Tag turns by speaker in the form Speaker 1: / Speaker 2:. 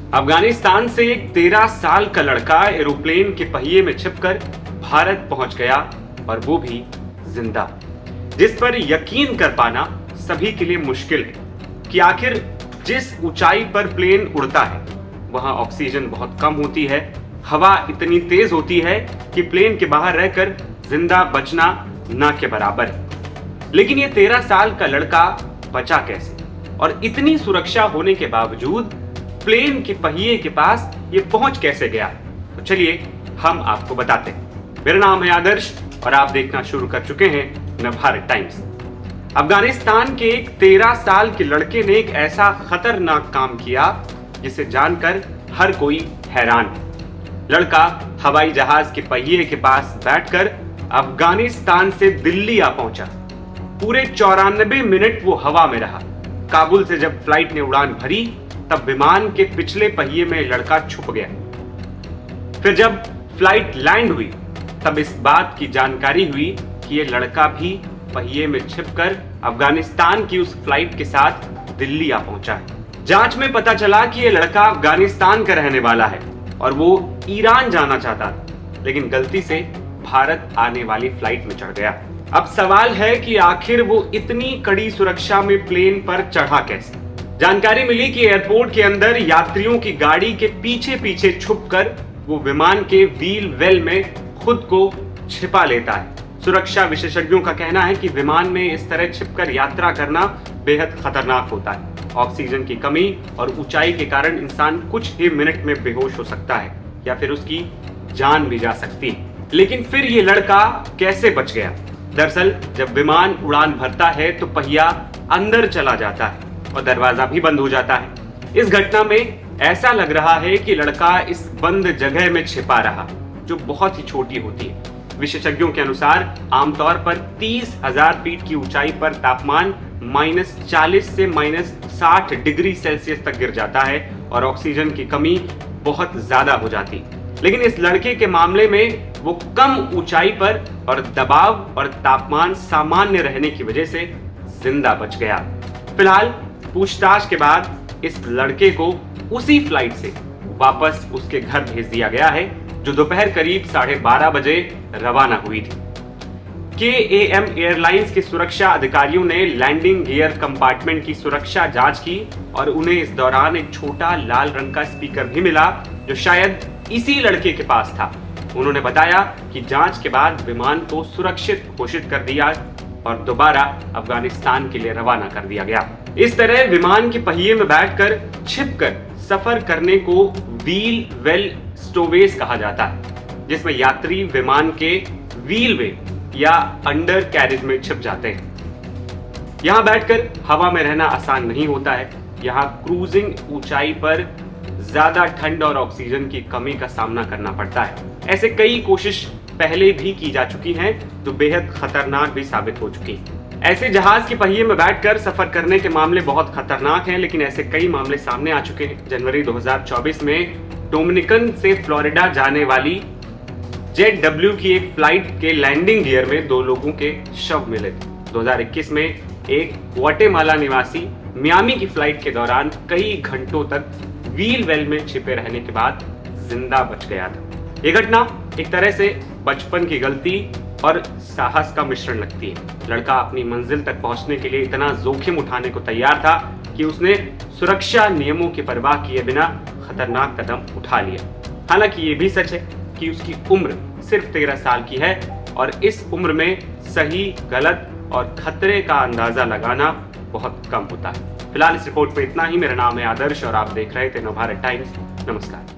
Speaker 1: अफगानिस्तान से एक 13 साल का लड़का एरोप्लेन के पहिए में छिपकर भारत पहुंच गया और वो भी जिंदा, जिस पर यकीन कर पाना सभी के लिए मुश्किल है कि आखिर जिस ऊंचाई पर प्लेन उड़ता है वहां ऑक्सीजन बहुत कम होती है, हवा इतनी तेज होती है कि प्लेन के बाहर रहकर जिंदा बचना ना के बराबर है। लेकिन ये 13 साल का लड़का बचा कैसे, और इतनी सुरक्षा होने के बावजूद प्लेन के पहिए के पास ये पहुंच कैसे गया? तो चलिए हम आपको बताते हैं। मेरा नाम है आदर्श और आप देखना शुरू कर चुके हैं नवभारत टाइम्स। अफगानिस्तान के एक 13 साल के लड़के ने एक ऐसा खतरनाक काम किया जिसे जानकर हर कोई हैरान है। लड़का हवाई जहाज के पहिए के पास बैठकर अफगानिस्तान से दिल्ली आ पहुंचा। पूरे 94 मिनट वो हवा में रहा। काबुल से जब फ्लाइट ने उड़ान भरी तब विमान के पिछले पहिए में लड़का छुप गया। फिर जब फ्लाइट लैंड हुई तब इस बात की जानकारी हुई कि ये लड़का भी पहिए में छिपकर अफगानिस्तान की उस फ्लाइट के साथ दिल्ली आ पहुंचा है। जांच में पता चला कि ये लड़का अफगानिस्तान का रहने वाला है और वो ईरान जाना चाहता था, लेकिन गलती से भारत आने वाली फ्लाइट में चढ़ गया। अब सवाल है कि आखिर वो इतनी कड़ी सुरक्षा में प्लेन पर चढ़ा कैसे? जानकारी मिली कि एयरपोर्ट के अंदर यात्रियों की गाड़ी के पीछे पीछे छुपकर वो विमान के व्हील वेल में खुद को छिपा लेता है। सुरक्षा विशेषज्ञों का कहना है कि विमान में इस तरह छिपकर यात्रा करना बेहद खतरनाक होता है। ऑक्सीजन की कमी और ऊंचाई के कारण इंसान कुछ ही मिनट में बेहोश हो सकता है या फिर उसकी जान भी जा सकती है। लेकिन फिर ये लड़का कैसे बच गया? दरअसल जब विमान उड़ान भरता है तो पहिया अंदर चला जाता है और दरवाजा भी बंद हो जाता है। इस घटना में ऐसा लग रहा है कि लड़का इस बंद जगह में छिपा रहा, जो बहुत ही छोटी होती है। विशेषज्ञों के अनुसार आमतौर पर 30,000 फीट की ऊंचाई पर तापमान -40 से -60 डिग्री सेल्सियस तक गिर जाता है और ऑक्सीजन की कमी बहुत ज्यादा हो जाती। लेकिन इस लड़के के मामले में वो कम ऊंचाई पर और दबाव और तापमान सामान्य रहने की वजह से जिंदा बच गया। फिलहाल पूछताछ के बाद इस लड़के को उसी फ्लाइट से वापस उसके घर भेज दिया गया है, जो दोपहर करीब 12:30 बजे रवाना हुई थी। KAM एयरलाइंस के सुरक्षा अधिकारियों ने लैंडिंग गियर कंपार्टमेंट की सुरक्षा जांच की और उन्हें इस दौरान एक छोटा लाल रंग का स्पीकर भी मिला, जो शायद इसी लड़के के पास था। उन्होंने बताया कि जांच के बाद विमान को सुरक्षित घोषित कर दिया और दोबारा अफगानिस्तान के लिए रवाना कर दिया गया। इस तरह विमान के पहिए में बैठकर छिपकर सफर करने को व्हील वेल स्टोवेज कहा जाता है, जिसमें यात्री विमान के व्हील वे या अंडर कैरेज में छिप जाते हैं। यहाँ बैठकर हवा में रहना आसान नहीं होता है। यहाँ क्रूजिंग ऊंचाई पर ज्यादा ठंड और ऑक्सीजन की कमी का सामना करना पड़ता है। ऐसे कई कोशिश पहले भी की जा चुकी हैं, जो बेहद खतरनाक भी साबित हो चुकी हैं। ऐसे जहाज के पहिए में बैठकर सफर करने के मामले बहुत खतरनाक हैं, लेकिन ऐसे कई मामले सामने आ चुके हैं। जनवरी 2024 में डोमिनिकन से फ्लोरिडा जाने वाली JetW की एक फ्लाइट के लैंडिंग गियर में 2 लोगों के शव मिले थे। 2021 में एक ग्वाटेमाला निवासी मियामी की फ्लाइट के दौरान कई घंटों तक व्हील वेल में छिपे रहने के बाद जिंदा बच गया था। ये घटना एक तरह से बचपन की गलती और साहस का मिश्रण लगती है। लड़का अपनी मंजिल तक पहुंचने के लिए इतना जोखिम उठाने को तैयार था कि उसने सुरक्षा नियमों की परवाह किए बिना खतरनाक कदम उठा लिया। हालांकि ये भी सच है कि उसकी उम्र सिर्फ 13 साल की है और इस उम्र में सही, गलत और खतरे का अंदाजा लगाना बहुत कम होता है। फिलहाल इस रिपोर्ट में इतना ही। मेरा नाम है आदर्श और आप देख रहे थे नवभारत टाइम्स। नमस्कार।